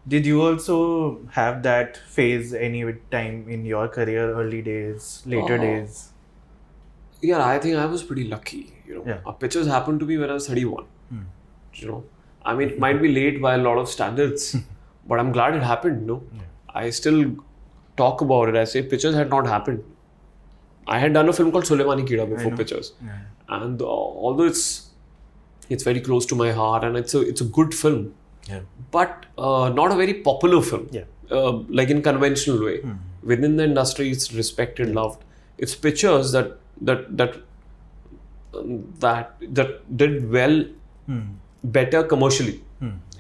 Did you also have that phase any time in your career, early days, later days? Yeah, I think I was pretty lucky. Yeah. Pictures happened to me when I was 31. You know, I mean, it might be late by a lot of standards, but I'm glad it happened. I still talk about it. I say pictures had not happened. I had done a film called Suleimani Kida before know. Pictures, Yeah. and although it's very close to my heart and it's a good film, Yeah. but not a very popular film. Yeah. Like in conventional way. Within the industry, it's respected, loved. It's Pictures that did well, better commercially,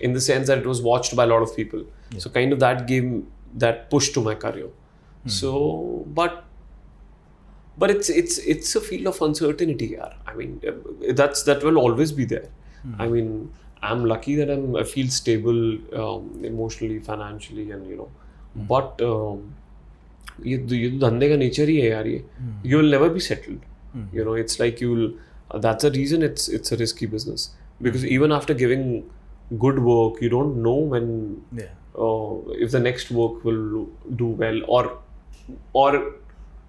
in the sense that it was watched by a lot of people. So kind of that gave that push to my career. So, but it's a field of uncertainty, yaar. I mean, that will always be there. I mean, I'm lucky that I feel stable emotionally, financially, and but ये धंधे का nature ही है यार ये. You will never be settled. It's like that's the reason it's a risky business, because even after giving good work, you don't know when if the next work will do well, or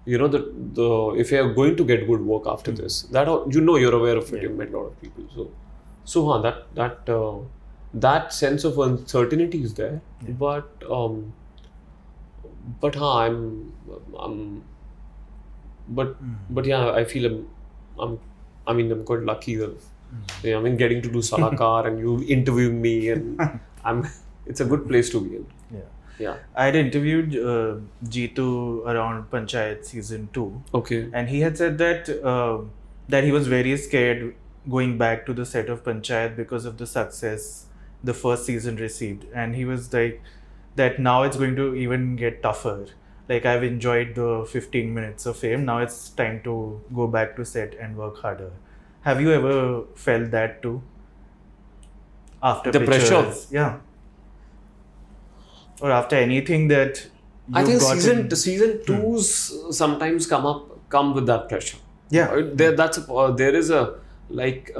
the if you are going to get good work after this, that you're aware of it. You've met a lot of people, so that sense of uncertainty is there, but yeah, I feel I'm quite lucky that getting to do Salakar and you interviewing me, and it's a good place to be in. Yeah. I had interviewed Jeetu around Panchayat season 2. Okay. And he had said that he was very scared going back to the set of Panchayat because of the success the first season received. And he was like, that now it's going to even get tougher. Like, I've enjoyed the 15 minutes of fame. Now it's time to go back to set and work harder. Have you ever felt that too? After the Pictures? Pressure? Yeah. Or after anything that I think season twos sometimes come with that pressure. Yeah. There is a like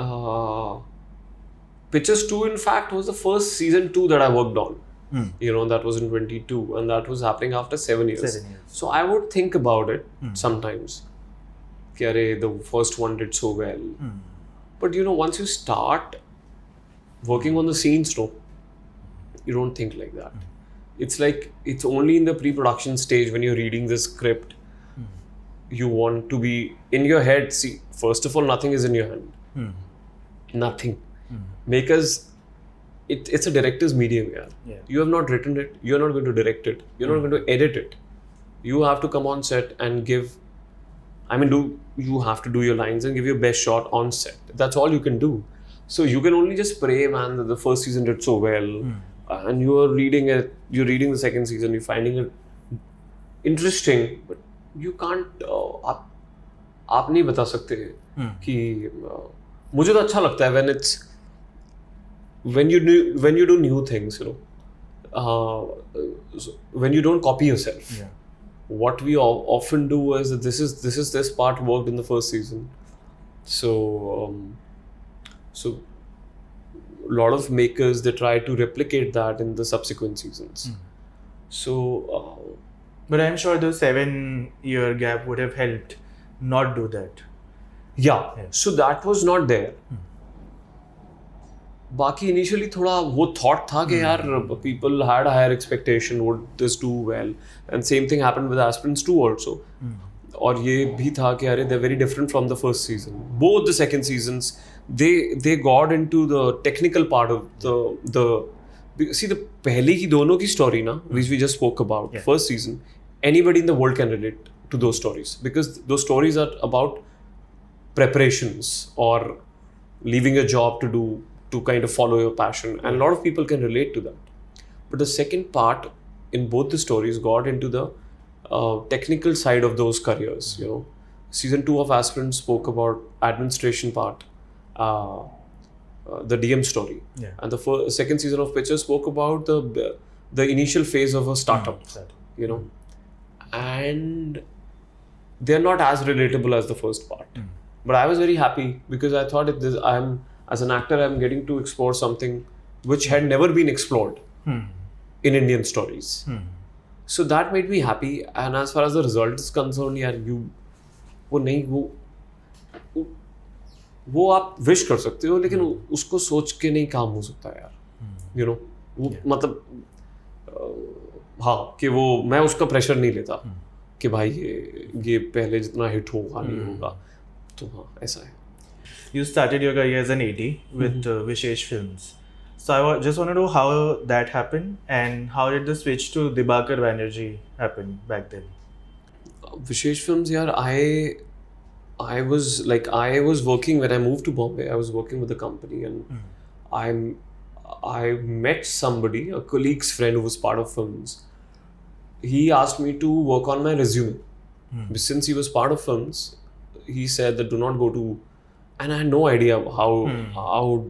Pictures 2 in fact was the first season 2 that I worked on. That was in 22, and that was happening after 7 years. 7 years. So I would think about it sometimes. The first one did so well. But once you start working on the scenes, you don't think like that. It's like, it's only in the pre-production stage when you're reading the script, you want to be in your head. See, first of all, nothing is in your hand. Nothing. Makers, it's a director's medium. Yeah. You have not written it. You're not going to direct it. You're not going to edit it. You have to come on set and you have to do your lines and give your best shot on set. That's all you can do. So you can only just pray, man, that the first season did so well. And you're reading the second season, you're finding it interesting, but you can't, आप नहीं बता सकते कि मुझे तो अच्छा लगता है when you do new things, when you don't copy yourself. Yeah. What we often do is that this part worked in the first season, so a lot of makers, they try to replicate that in the subsequent seasons. So but I'm sure the 7-year gap would have helped not do that. Yeah. So that was not there. बाकी initially थोड़ा वो thought था कि यार people had a higher expectation, would this do well, and same thing happened with Aspirants 2 also. और ये भी था कि अरे they're very different from the first season. Both the second seasons, they got into the technical part of the see, the पहले की दोनों की story ना, which we just spoke about, first season, anybody in the world can relate to those stories, because those stories are about preparations or leaving a job to kind of follow your passion, and a lot of people can relate to that. But the second part in both the stories got into the technical side of those careers. Season 2 of Aspirants spoke about administration part, the DM story, and the second season of Pictures spoke about the initial phase of a startup. And they're not as relatable as the first part. But I was very happy because I thought as an actor, I'm getting to explore something which had never been explored in Indian stories. So that made me happy. And as far as the result is concerned, यार वो आप wish कर सकते हो, लेकिन उसको सोच के नहीं काम हो सकता यार. You know, मतलब हाँ, कि वो मैं उसका प्रेशर नहीं लेता कि भाई ये पहले जितना हिट होगा नहीं होगा. तो हाँ, ऐसा है. You started your career as an AD with Vishesh Films. So I just want to know how that happened and how did the switch to Dibakar Banerjee happen back then? Vishesh Films, yaar, I was working when I moved to Bombay. I was working with a company, and I met somebody, a colleague's friend who was part of films. He asked me to work on my resume. Since he was part of films, he said that do not go to, and I had no idea how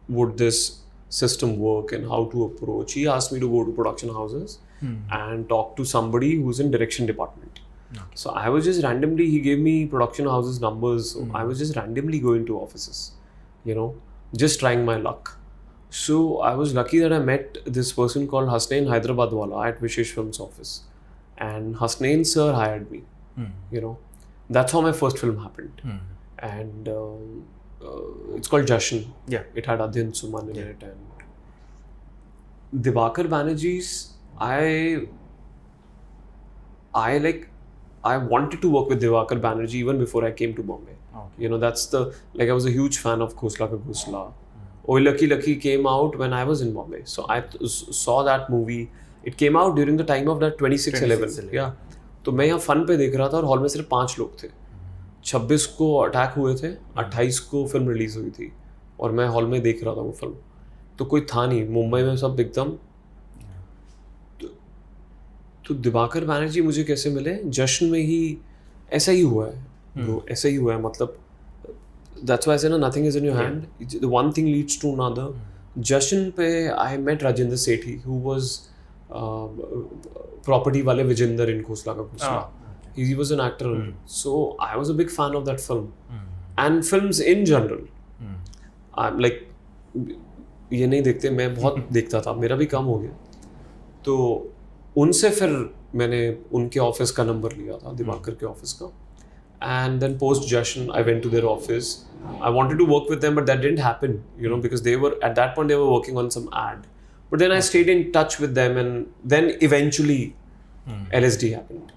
would this system work and how to approach. He asked me to go to production houses and talk to somebody who's in direction department. Okay. So I was just randomly, he gave me production houses numbers. So I was just randomly going to offices, just trying my luck. So I was lucky that I met this person called Hasnain Hyderabadwala at Vishesh Films office. And Hasnain sir hired me. That's how my first film happened. And it's called Jashan. Yeah. It had Adhin Suman in it. And Dibakar Banerjee's, I wanted to work with Dibakar Banerjee even before I came to Bombay. Okay. I was a huge fan of Khosla Ka Ghosla. Oi Lucky Lucky came out when I was in Bombay. So I saw that movie. It came out during the time of that 26/11. Yeah. तो मैं यहाँ fun पे देख रहा था और hall में सिर्फ 5 लोग थे. 26 को अटैक हुए थे, 28 को फिल्म रिलीज हुई थी और मैं हॉल में देख रहा था वो फिल्म. तो कोई था नहीं मुंबई में, सब एकदम. तो दिबाकर बैनर्जी मुझे कैसे मिले? जश्न में ही ऐसा ही हुआ है. ऐसा ही हुआ है. मतलब that's why I said nothing is in your hand. The one thing leads to another. Jashan पे I met Rajinder Sethi, who was property वाले Vijender in Khosla Ka Ghosla. He was an actor. So I was a big fan of that film. And films in general. I'm like, ये नहीं देखते, मैं बहुत देखता था, मेरा भी कम हो गया. तो उनसे फिर मैंने उनके ऑफिस का नंबर लिया था, दिबाकर के ऑफिस का. And then post Jashan, I went to their office. I wanted to work with them, but that didn't happen, because they were, at that point, they were working on some ad. But then I stayed in touch with them, and then eventually LSD happened.